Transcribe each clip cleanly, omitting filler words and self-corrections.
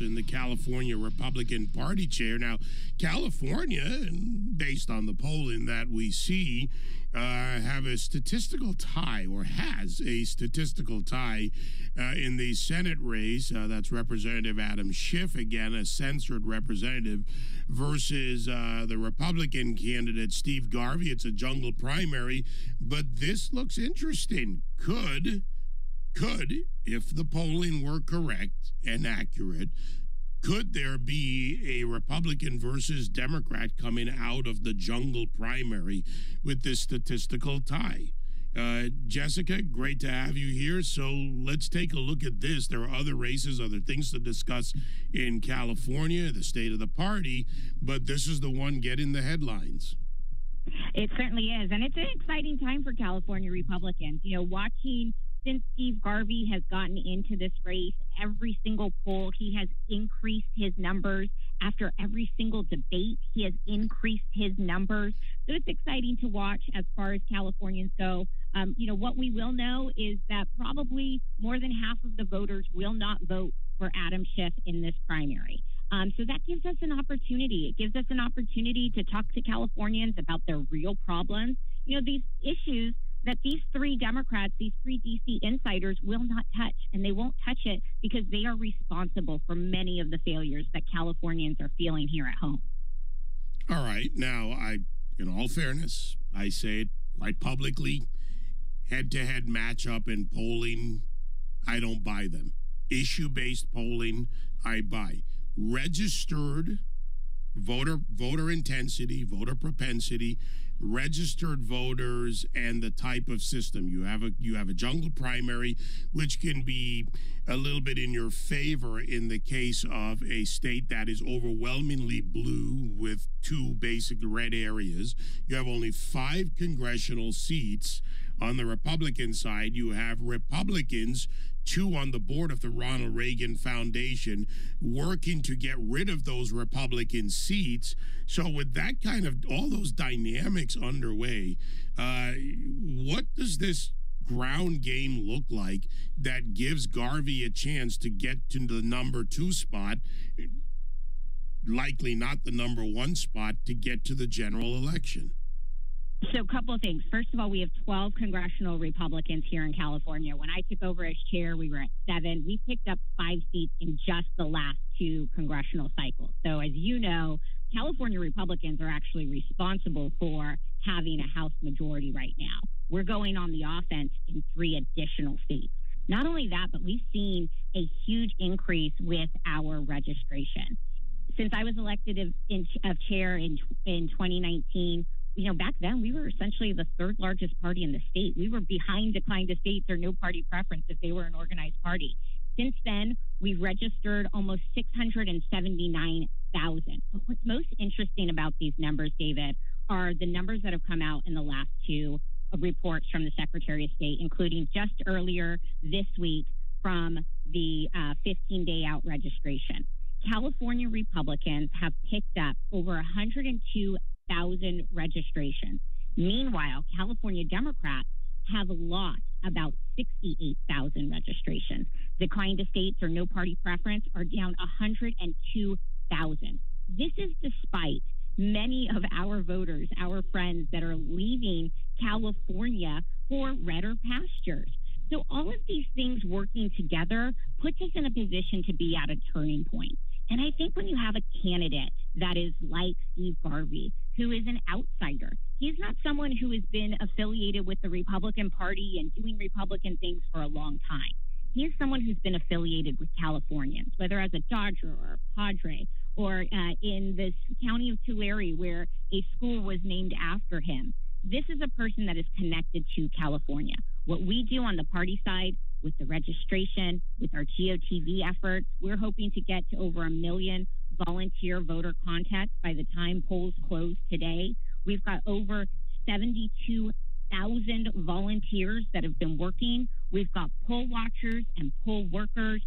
Patterson, the California Republican Party chair. Now, California, based on the polling that we see, have a statistical tie, or has a statistical tie in the Senate race. That's Representative Adam Schiff, again, a censored representative, versus the Republican candidate, Steve Garvey. It's a jungle primary, but this looks interesting. Could, if the polling were correct and accurate, could there be a Republican versus Democrat coming out of the jungle primary with this statistical tie? Jessica, great to have you here. So let's take a look at this. There are other races, other things to discuss in California, the state of the party, but this is the one getting the headlines. It certainly is. And it's an exciting time for California Republicans. You know, watching since Steve Garvey has gotten into this race, every single poll, he has increased his numbers. After every single debate, he has increased his numbers. So it's exciting to watch as far as Californians go. You know, what we will know is that probably more than half of the voters will not vote for Adam Schiff in this primary. So that gives us an opportunity. It gives us an opportunity to talk to Californians about their real problems. You know, these issues that these three Democrats, these three D.C. insiders will not touch, and they won't touch it because they are responsible for many of the failures that Californians are feeling here at home. All right. Now, in all fairness, I say it quite publicly, head-to-head matchup in polling, I don't buy them. Issue-based polling, I buy. Registered voter intensity, voter propensity, registered voters, and the type of system. You have a jungle primary, which can be a little bit in your favor in the case of a state that is overwhelmingly blue with two basic red areas. You have only 5 congressional seats. On the Republican side, you have Republicans, 2 on the board of the Ronald Reagan Foundation, working to get rid of those Republican seats. So with that kind of, all those dynamics underway, what does this ground game look like that gives Garvey a chance to get to the number 2 spot, likely not the number 1 spot, to get to the general election? So a couple of things. First of all, we have 12 congressional Republicans here in California. When I took over as chair, we were at 7. We picked up 5 seats in just the last 2 congressional cycles. So as you know, California Republicans are actually responsible for having a House majority right now. We're going on the offense in 3 additional seats. Not only that, but we've seen a huge increase with our registration. Since I was elected of chair in 2019, you know, back then we were essentially the 3rd largest party in the state. We were behind decline to states or no party preference if they were an organized party. Since then, we've registered almost 679,000. But what's most interesting about these numbers, David, are the numbers that have come out in the last 2 reports from the Secretary of State, including just earlier this week from the 15-day out registration. California Republicans have picked up over 102,000 registrations. Meanwhile, California Democrats have lost about 68,000 registrations. Decline to states or no party preference are down 102,000. This is despite many of our voters, our friends that are leaving California for redder pastures. So all of these things working together puts us in a position to be at a turning point. And I think when you have a candidate that is like Steve Garvey, who is an outsider, he's not someone who has been affiliated with the Republican Party and doing Republican things for a long time. He is someone who's been affiliated with Californians, whether as a Dodger or a Padre, or in this county of Tulare where a school was named after him. This is a person that is connected to California. What we do on the party side with the registration, with our GOTV efforts, we're hoping to get to over 1 million volunteer voter contacts by the time polls close today. We've got over 72,000 volunteers that have been working. We've got poll watchers and poll workers.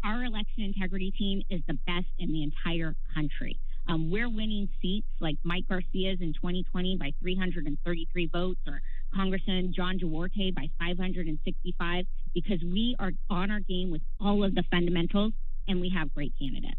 Our election integrity team is the best in the entire country. We're winning seats like Mike Garcia's in 2020 by 333 votes, or Congressman John Duarte by 565, because we are on our game with all of the fundamentals, and we have great candidates.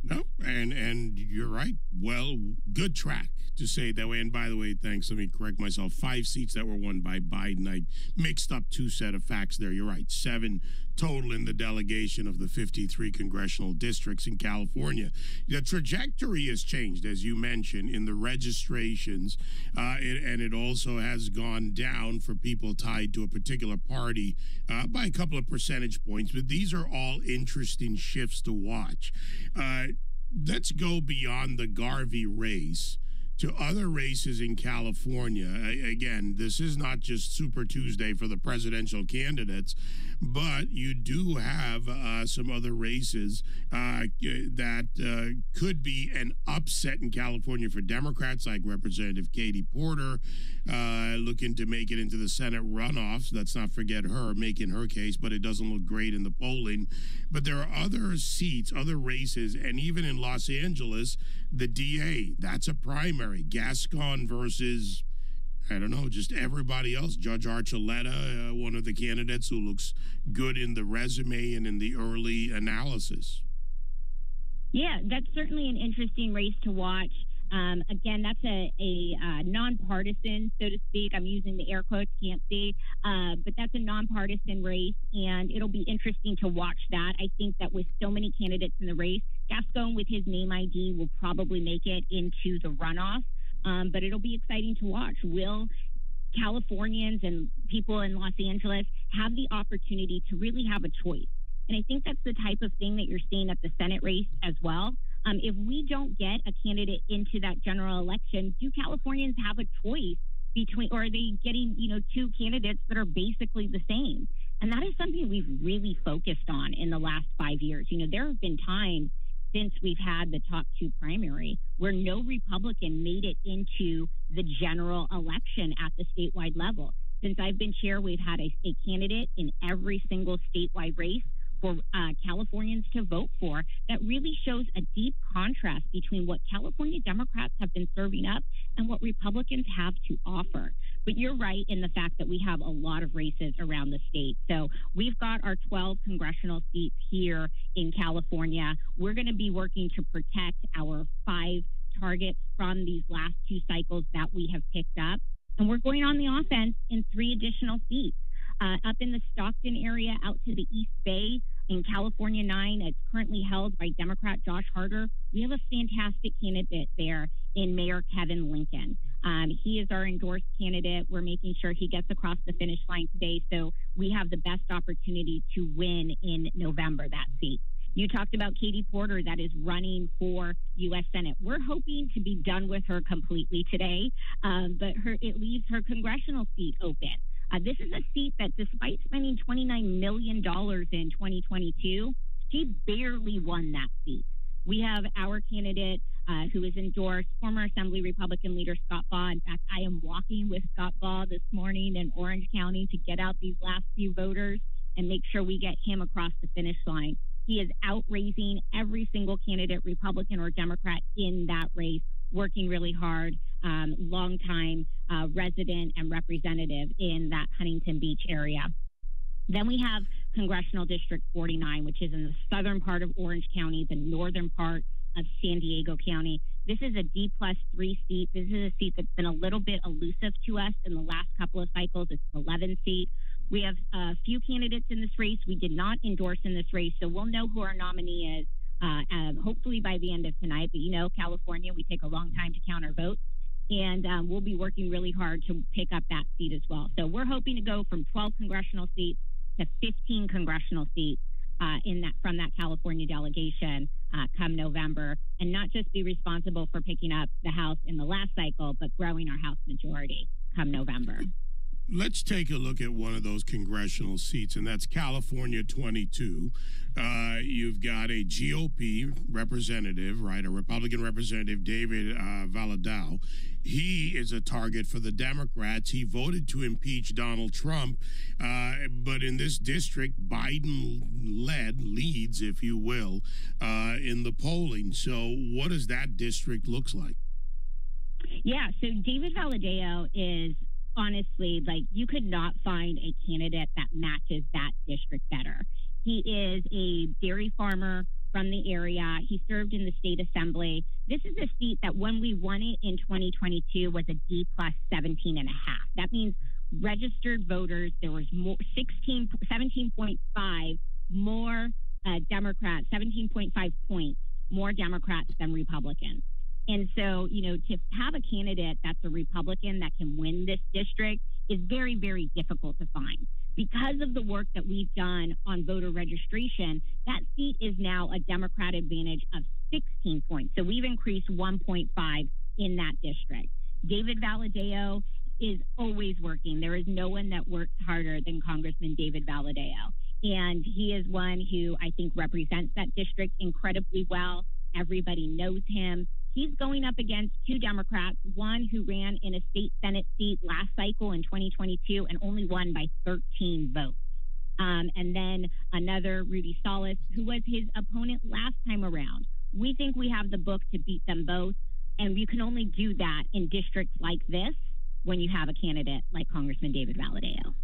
No, and you're right. Well, good track to say it that way. And by the way, thanks. Let me correct myself. 5 seats that were won by Biden. I mixed up 2 set of facts there. You're right. 7 total in the delegation of the 53 congressional districts in California. The trajectory has changed, as you mentioned, in the registrations, and it also has gone down for people tied to a particular party by a couple of percentage points. But these are all interesting shifts to watch. Let's go beyond the Garvey race to other races in California. Again, this is not just Super Tuesday for the presidential candidates, but you do have some other races that could be an upset in California for Democrats, like Representative Katie Porter, looking to make it into the Senate runoffs. Let's not forget her making her case, but it doesn't look great in the polling. But there are other seats, other races, and even in Los Angeles, the DA, that's a primary. Gascon versus, I don't know, just everybody else. Judge Archuleta, one of the candidates who looks good in the resume and in the early analysis. Yeah, that's certainly an interesting race to watch. Again, that's a nonpartisan, so to speak. I'm using the air quotes, can't see, but that's a nonpartisan race, and it'll be interesting to watch that. I think that with so many candidates in the race, Gascon with his name ID will probably make it into the runoff, but it'll be exciting to watch. Will Californians and people in Los Angeles have the opportunity to really have a choice? And I think that's the type of thing that you're seeing at the Senate race as well. If we don't get a candidate into that general election, do Californians have a choice between, or are they getting, 2 candidates that are basically the same? And that is something we've really focused on in the last 5 years. There have been times since we've had the top 2 primary where no Republican made it into the general election at the statewide level. Since I've been chair, we've had a candidate in every single statewide race for Californians to vote for. That really shows a deep contrast between what California Democrats have been serving up and what Republicans have to offer. But you're right in the fact that we have a lot of races around the state. So we've got our 12 congressional seats here in California. We're going to be working to protect our 5 targets from these last 2 cycles that we have picked up. And we're going on the offense in 3 additional seats. Up in the Stockton area, out to the East Bay, in California 9, it's currently held by Democrat Josh Harder. We have a fantastic candidate there in Mayor Kevin Lincoln. He is our endorsed candidate. We're making sure he gets across the finish line today, so we have the best opportunity to win in November, that seat. You talked about Katie Porter that is running for U.S. Senate. We're hoping to be done with her completely today, but it leaves her congressional seat open. This is a seat that, despite spending $29 million in 2022, she barely won that seat. We have our candidate who is endorsed, former Assembly Republican leader Scott Baugh. In fact, I am walking with Scott Baugh this morning in Orange County to get out these last few voters and make sure we get him across the finish line. He is outraising every single candidate, Republican or Democrat, in that race, working really hard, longtime resident and representative in that Huntington Beach area. Then we have Congressional District 49, which is in the southern part of Orange County, the northern part of San Diego County. This is a D+3 seat. This is a seat that's been a little bit elusive to us in the last couple of cycles. It's an 11 seat. We have a few candidates in this race we did not endorse in this race, so we'll know who our nominee is hopefully by the end of tonight. But California, we take a long time to count our votes, and we'll be working really hard to pick up that seat as well. So we're hoping to go from 12 congressional seats to 15 congressional seats from that California delegation come November, and not just be responsible for picking up the House in the last cycle, but growing our House majority come November. Let's take a look at one of those congressional seats, and that's California 22. You've got a GOP representative, right, a Republican representative, David Webb. He is a target for the Democrats. He voted to impeach Donald Trump, but in this district, Biden leads, if you will, in the polling. So what does that district look like? Yeah, so David Webb is honestly, you could not find a candidate that matches that district better. He is a dairy farmer from the area. He served in the state assembly. This is a seat that when we won it in 2022 was a D plus 17 and a half. That means registered voters, there was more 17.5 more Democrats, 17.5 points more Democrats than Republicans. And so, to have a candidate that's a Republican that can win this district is very, very difficult to find. Because of the work that we've done on voter registration, that seat is now a Democrat advantage of 16 points. So we've increased 1.5 in that district. David Valadao is always working. There is no one that works harder than Congressman David Valadao. And he is one who I think represents that district incredibly well. Everybody knows him. He's going up against two Democrats, one who ran in a state Senate seat last cycle in 2022 and only won by 13 votes. And then another, Rudy Salas, who was his opponent last time around. We think we have the book to beat them both. And you can only do that in districts like this when you have a candidate like Congressman David Valadao.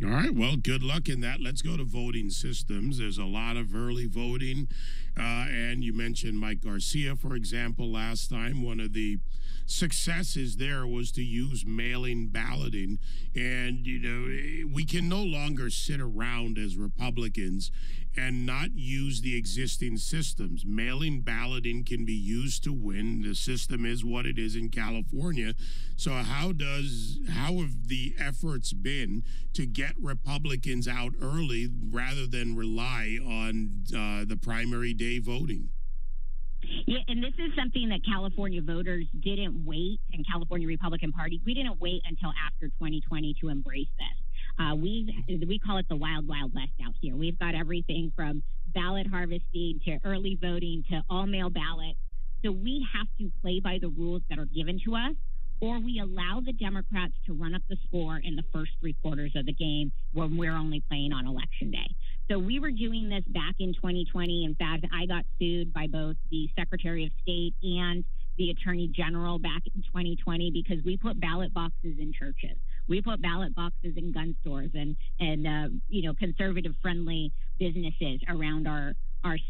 All right. Well, good luck in that. Let's go to voting systems. There's a lot of early voting. And you mentioned Mike Garcia, for example, last time. One of the successes there was to use mail-in balloting. And, we can no longer sit around as Republicans and not use the existing systems. Mail-in balloting can be used to win. The system is what it is in California. So how have the efforts been to get Republicans out early rather than rely on the primary day voting? Yeah, and this is something that California voters didn't wait, and California Republican Party, we didn't wait until after 2020 to embrace this. We call it the wild, wild west out here. We've got everything from ballot harvesting to early voting to all-mail ballots. So we have to play by the rules that are given to us, or we allow the Democrats to run up the score in the first three quarters of the game when we're only playing on Election Day. So we were doing this back in 2020. In fact, I got sued by both the Secretary of State and the Attorney General back in 2020 because we put ballot boxes in churches. We put ballot boxes in gun stores and conservative-friendly businesses around our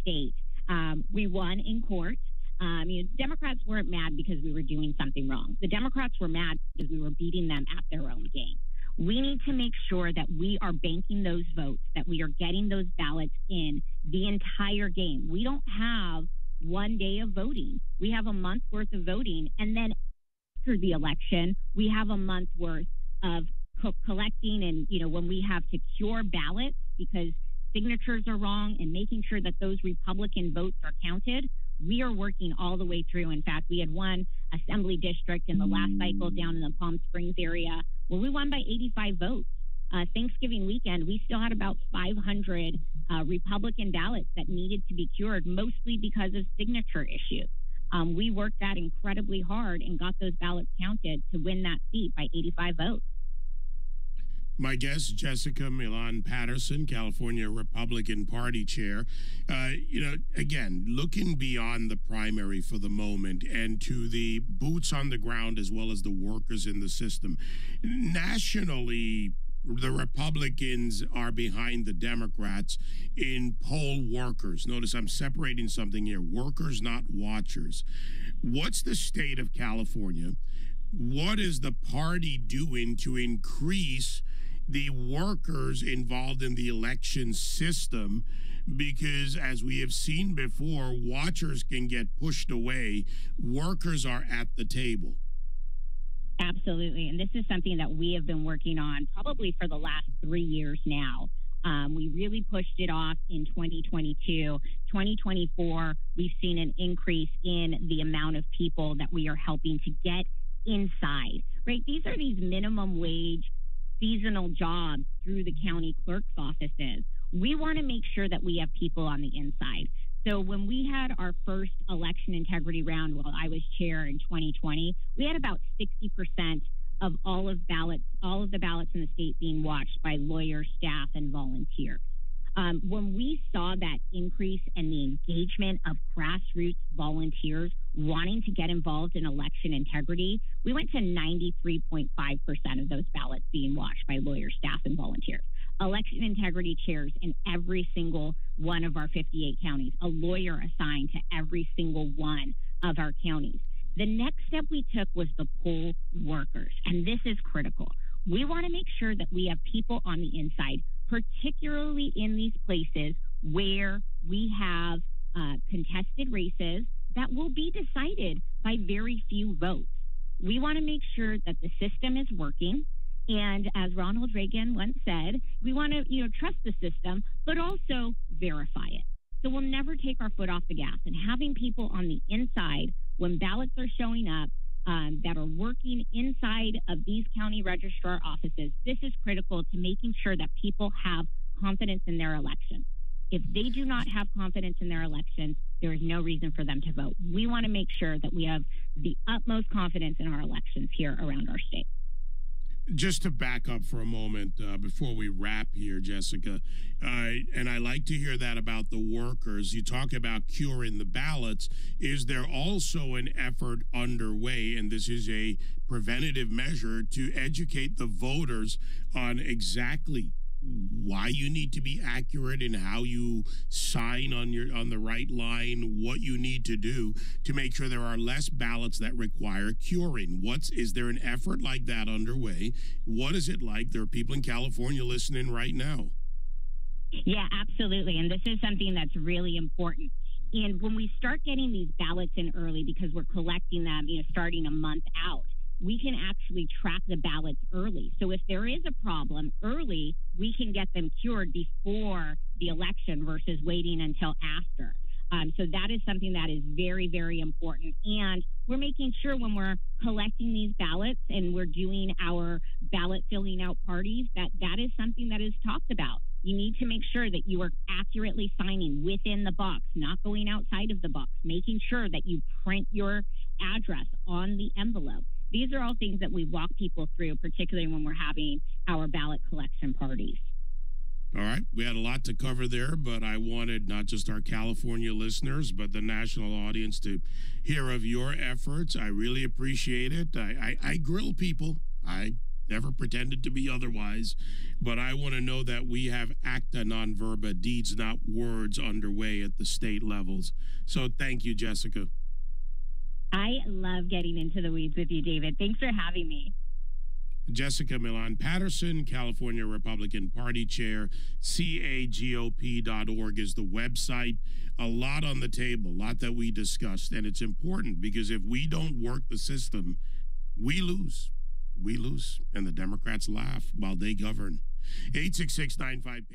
state. We won in court. Democrats weren't mad because we were doing something wrong. The Democrats were mad because we were beating them at their own game. We need to make sure that we are banking those votes, that we are getting those ballots in the entire game. We don't have one day of voting. We have a month worth of voting. And then after the election, we have a month worth of collecting and, when we have to cure ballots because signatures are wrong and making sure that those Republican votes are counted. We are working all the way through. In fact, we had one assembly district in the last cycle down in the Palm Springs area where we won by 85 votes. Thanksgiving weekend, we still had about 500 Republican ballots that needed to be cured, mostly because of signature issues. We worked that incredibly hard and got those ballots counted to win that seat by 85 votes. My guest, Jessica Milan Patterson, California Republican Party Chair. Again, looking beyond the primary for the moment and to the boots on the ground as well as the workers in the system. Nationally, the Republicans are behind the Democrats in poll workers. Notice I'm separating something here. Workers, not watchers. What's the state of California? What is the party doing to increase the workers involved in the election system? Because as we have seen before, watchers can get pushed away. Workers are at the table. Absolutely. And this is something that we have been working on probably for the last 3 years now. We really pushed it off in 2022. 2024, we've seen an increase in the amount of people that we are helping to get inside, right? These are these minimum wage seasonal jobs through the county clerk's offices. We want to make sure that we have people on the inside. So when we had our first election integrity round while I was chair in 2020, we had about 60% of all of the ballots in the state being watched by lawyers, staff, and volunteers. When we saw that increase in the engagement of grassroots volunteers wanting to get involved in election integrity, we went to 93.5% of those ballots being watched by lawyers, staff, and volunteers. election integrity chairs in every single one of our 58 counties, a lawyer assigned to every single one of our counties. The next step we took was the poll workers, and this is critical. We want to make sure that we have people on the inside, particularly in these places where we have contested races that will be decided by very few votes. We want to make sure that the system is working. And as Ronald Reagan once said, we want to, trust the system, but also verify it. So we'll never take our foot off the gas. And having people on the inside when ballots are showing up that are working inside of these county registrar offices, this is critical to making sure that people have confidence in their election. If they do not have confidence in their elections, there is no reason for them to vote. We want to make sure that we have the utmost confidence in our elections here around our state. Just to back up for a moment before we wrap here, Jessica, and I like to hear that about the workers. You talk about curing the ballots. Is there also an effort underway, and this is a preventative measure, to educate the voters on exactly why you need to be accurate and how you sign on the right line, what you need to do to make sure there are less ballots that require curing? Is there an effort like that underway? What is it like? There are people in California listening right now. Yeah, absolutely. And this is something that's really important. And when we start getting these ballots in early, because we're collecting them, starting a month out, we can actually track the ballots early. So if there is a problem early, we can get them cured before the election versus waiting until after. So that is something that is very, very important. And we're making sure when we're collecting these ballots and we're doing our ballot filling out parties, that is something that is talked about. You need to make sure that you are accurately signing within the box, not going outside of the box, making sure that you print your address on the envelope. These are all things that we walk people through, particularly when we're having our ballot collection parties. All right. We had a lot to cover there, but I wanted not just our California listeners, but the national audience to hear of your efforts. I really appreciate it. I grill people. I never pretended to be otherwise, but I want to know that we have acta non verba, deeds not words, underway at the state levels. So thank you, Jessica. I love getting into the weeds with you, David. Thanks for having me. Jessica Milan Patterson, California Republican Party Chair, cagop.org is the website. A lot on the table, a lot that we discussed, and it's important because if we don't work the system, we lose. We lose, and the Democrats laugh while they govern. 866-95